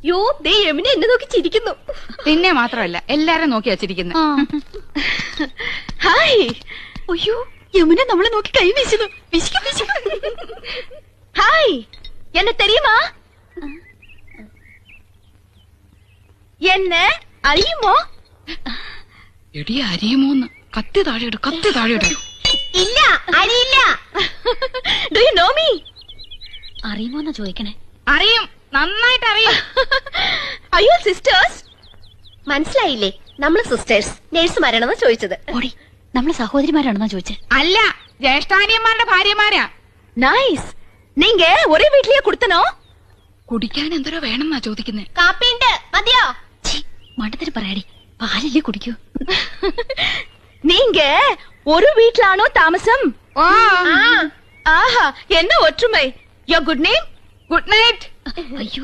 യോ ദേ യമുന എന്നെ നോക്കി ചിരിക്കുന്നു. പിന്നെ മാത്രമല്ല എല്ലാരും നോക്കി വച്ചിരിക്കുന്നു. ഹായ്. അയ്യോ യമുന നമ്മളെ നോക്കി കൈ വീശുന്നു. ഹായ് എന്നെ തെരിയുമാ? എന്നെ അറിയുമോ? എടി അരിയുമോന്ന്. കത്തി താഴെയിടും, കത്തി താഴെയിടും. ഇല്ല അറിയില്ല. Do you know me? അറിയുമോന്നാ ചോദിക്കണേ. അറിയും, നന്നായിട്ട് അറിയും. അയ്യോ സിസ്റ്റേഴ്സ്. മനസ്സിലായില്ലേ? നമ്മള് സിസ്റ്റേഴ്സ് നേഴ്സുമാരാണെന്ന് ചോദിച്ചത്. ഓടി നമ്മള് സഹോദരിമാരാണെന്നാ ചോദിച്ചേ. അല്ല, ജ്യേഷ്ഠാനിയന്മാരുടെ ഭാര്യമാരാ. നൈസ്. നീങ്ക ഒരേ വീട്ടിലേ കൊടുത്തനോ? കുടിക്കാൻ എന്തോരോ വേണമെന്നാ ചോദിക്കുന്നേ. കാപ്പിണ്ട് മതിയോ? മണ്ടത്തിന് പറയാടി, പാലല്ലേ കുടിക്കൂ. നീങ്ക ഒരു വീട്ടിലാണോ താമസം? ആഹാ എന്നാ ഒற்றுമൈ. യോ ഗുഡ് നെയിം? Good night. അയ്യോ